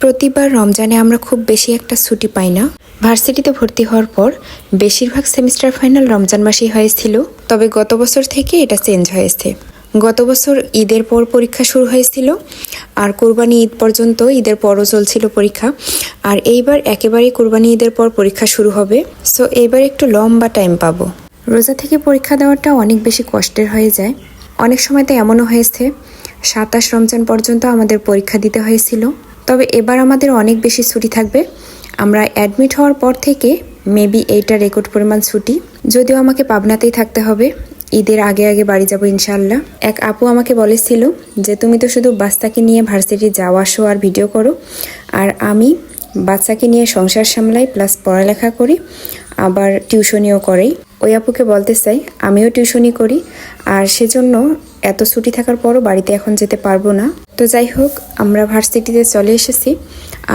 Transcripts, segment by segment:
প্রতিবার রমজানে আমরা খুব বেশি একটা ছুটি পাই না। ভার্সিটিতে ভর্তি হওয়ার পর বেশিরভাগ সেমিস্টার ফাইনাল রমজান মাসেই হয়েছিল, তবে গত বছর থেকে এটা চেঞ্জ হয়েছে। গত বছর ঈদের পর পরীক্ষা শুরু হয়েছিল, আর কোরবানি ঈদ পর্যন্ত ঈদের পরও চলছিল পরীক্ষা। আর এইবার একেবারেই কোরবানি ঈদের পর পরীক্ষা শুরু হবে, সো এইবার একটু লম্বা টাইম পাবো। রোজা থেকে পরীক্ষা দেওয়াটা অনেক বেশি কষ্টের হয়ে যায়। অনেক সময় তো এমনও হয়েছে 27 রমজান পর্যন্ত আমাদের পরীক্ষা দিতে হয়েছিল। তবে এবার আমাদের অনেক বেশি ছুটি থাকবে। আমরা অ্যাডমিট হওয়ার পর থেকে মেবি এইটা রেকর্ড পরিমাণ ছুটি, যদিও আমাকে পাবনাতেই থাকতে হবে। ঈদের আগে আগে বাড়ি যাব ইনশাআল্লাহ। এক আপু আমাকে বলেছিল যে তুমি তো শুধু বাচ্চাকে নিয়ে ভার্সিটি যাওয়া আসো আর ভিডিও করো, আর আমি বাচ্চাকে নিয়ে সংসার সামলাই প্লাস পড়ালেখা করি, আবার টিউশনিও করি। ওই আপুকে বলতে চাই আমিও টিউশনি করি, আর সেজন্য এত ছুটি থাকার পরও বাড়িতে এখন যেতে পারবো না। তো যাই হোক, আমরা ভার্সিটিতে চলে এসেছি।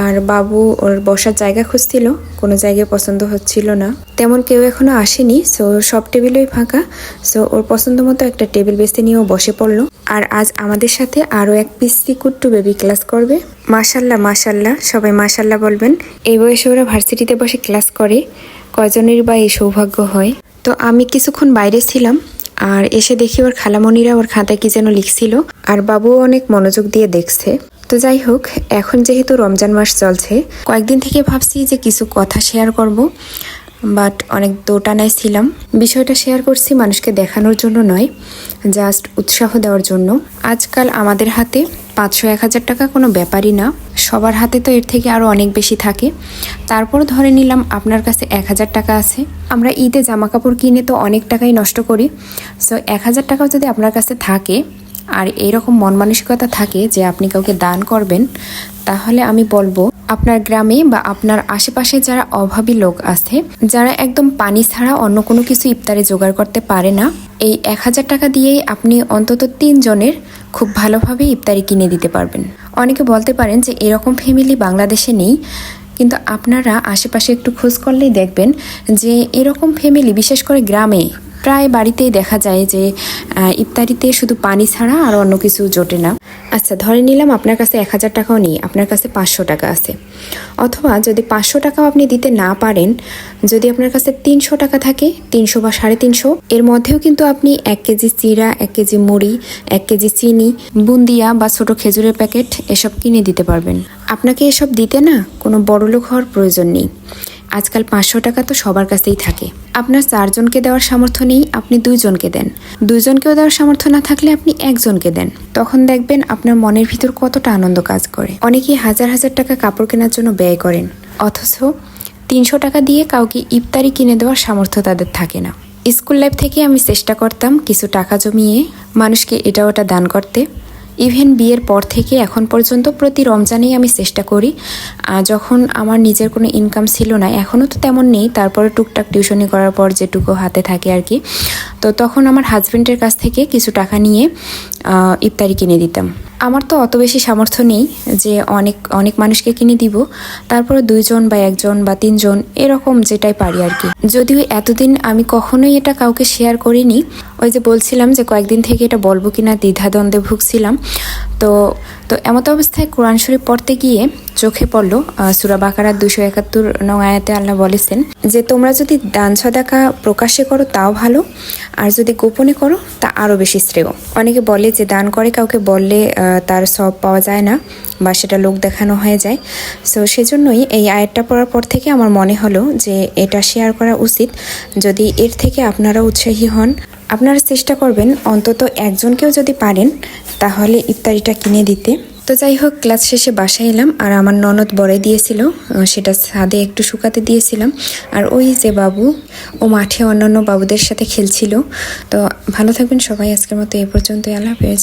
আর বাবু ওর বসার জায়গা খুঁজছিল, কোনো জায়গায় পছন্দ হচ্ছিল না, তেমন কেউ এখনো আসেনি। সো সব টেবিলই ফাঁকা। সো ওর পছন্দ মতো একটা টেবিল বেছে নিয়েও বসে পড়লো। আর আজ আমাদের সাথে আরও এক পিসি কুট্টু বেবি ক্লাস করবে। মাশাল্লাহ মাশাল্লাহ, সবাই মাশাল্লাহ বলবেন। এই বয়সে ওরা ভার্সিটিতে বসে ক্লাস করে, কয়জনের বা এই সৌভাগ্য হয়। তো আমি কিছুক্ষণ বাইরে ছিলাম, আর এসে দেখি ওর খালামণিরা ওর খাতায় কি যেন লিখছিল, আর বাবুও অনেক মনোযোগ দিয়ে দেখছে। তো যাই হোক, এখন যেহেতু রমজান মাস চলছে, কয়েকদিন থেকে ভাবছি যে কিছু কথা শেয়ার করব, বাট অনেক দোটানায় ছিলাম। বিষয়টা শেয়ার করছি মানুষকে দেখানোর জন্য নয়, জাস্ট উৎসাহ দেওয়ার জন্য। আজকাল আমাদের হাতে 500-1000 টাকা কোনো ব্যাপারই না, সবার হাতে তো এর থেকে আরও অনেক বেশি থাকে। তারপর ধরে নিলাম আপনার কাছে 1000 টাকা আছে। আমরা ঈদে জামা কাপড় কিনে তো অনেক টাকাই নষ্ট করি। সো 1000 টাকাও যদি আপনার কাছে থাকে, আর এইরকম মন মানসিকতা থাকে যে আপনি কাউকে দান করবেন, তাহলে আমি বলবো আপনার গ্রামে বা আপনার আশেপাশে যারা অভাবী লোক আছে, যারা একদম পানি ছাড়া অন্য কোনো কিছু ইফতারে জোগাড় করতে পারে না, এই 1000 টাকা দিয়েই আপনি অন্তত 3 জনের খুব ভালোভাবে ইফতারি কিনে দিতে পারবেন। অনেকে বলতে পারেন যে এরকম ফ্যামিলি বাংলাদেশে নেই, কিন্তু আপনারা আশেপাশে একটু খোঁজ করলেই দেখবেন যে এরকম ফ্যামিলি বিশেষ করে গ্রামে প্রায় বাড়িতেই দেখা যায় যে ইফতারিতে শুধু পানি ছাড়া আর অন্য কিছু জোটে না। আচ্ছা, ধরে নিলাম আপনার কাছে 1000 টাকাও নেই, আপনার কাছে 500 টাকা আছে। অথবা যদি 500 টাকাও আপনি দিতে না পারেন, যদি আপনার কাছে 300 টাকা থাকে, 300 বা 350, এর মধ্যেও কিন্তু আপনি 1 কেজি চিড়া, 1 কেজি মুড়ি, 1 কেজি চিনি, বুন্দিয়া বা ছোট খেজুরের প্যাকেট এসব কিনে দিতে পারবেন। আপনাকে এসব দিতে না কোনো বড়লোক হওয়ার প্রয়োজন নেই। আজকাল 500 টাকা তো সবার কাছেই থাকে। আপনার 4 জনকে দেওয়ার সামর্থ্য নেই, আপনি 2 জনকে দেন। 2 জনকেও দেওয়ার সামর্থ্য না থাকলে আপনি 1 জনকে দেন। তখন দেখবেন আপনার মনের ভিতর কতটা আনন্দ কাজ করে। অনেকেই হাজার হাজার টাকা কাপড় কেনার জন্য ব্যয় করেন, অথচ 300 টাকা দিয়ে কাউকে ইফতারি কিনে দেওয়ার সামর্থ্য তাদের থাকে না। স্কুল লাইফ থেকে আমি চেষ্টা করতাম কিছু টাকা জমিয়ে মানুষকে এটা ওটা দান করতে। ইভেন বিয়ের পর থেকে এখন পর্যন্ত প্রতি রমজানেই আমি চেষ্টা করি। যখন আমার নিজের কোনো ইনকাম ছিল না, এখনও তো তেমন নেই, তারপরে টুকটাক টিউশনি করার পর যেটুকু হাতে থাকে আর কি, তো তখন আমার হাজব্যান্ডের কাছ থেকে কিছু টাকা নিয়ে ইফতারি কিনে দিতাম। আমার তো অত বেশি সামর্থ্য নেই যে অনেক অনেক মানুষকে কিনে দিব, তারপরে 2 জন বা 1 জন বা 3 জন এরকম যেটাই পারি আর কি। যদিও এতদিন আমি কখনোই এটা কাউকে শেয়ার করিনি। ওই যে বলছিলাম যে কয়েকদিন থেকে এটা বলবো কিনা দ্বিধাদ্বন্দ্বে ভুগছিলাম। তো এমত অবস্থায় কোরআন শরীফ পড়তে গিয়ে চোখে পড়লো সূরা বাকারার 271 নং আয়াতে আল্লাহ বলেছেন যে তোমরা যদি দান সদাকা প্রকাশ্যে করো তাও ভালো, আর যদি গোপনে করো তা আরও বেশি শ্রেয়। অনেকে বলে যে দান করে কাউকে বললে তার সব পাওয়া যায় না বা সেটা লোক দেখানো হয়ে যায়। সো সেজন্যই এই আয়াতটা পড়ার পর থেকে আমার মনে হলো যে এটা শেয়ার করা উচিত। যদি এর থেকে আপনারা উৎসাহী হন, আপনারা চেষ্টা করবেন অন্তত 1 জনকেও যদি পারেন তাহলে ইফতারিটা কিনে দিতে। তো যাই হোক, ক্লাস শেষে বাসায় এলাম, আর আমার ননদ বড়াই দিয়েছিল, সেটা ছাদে একটু শুকাতে দিয়েছিলাম। আর ওই যে বাবু, ও মাঠে অন্যান্য বাবুদের সাথে খেলছিল। তো ভালো থাকবেন সবাই, আজকের মতো এই পর্যন্তই, আল্লাহ হাফেজ।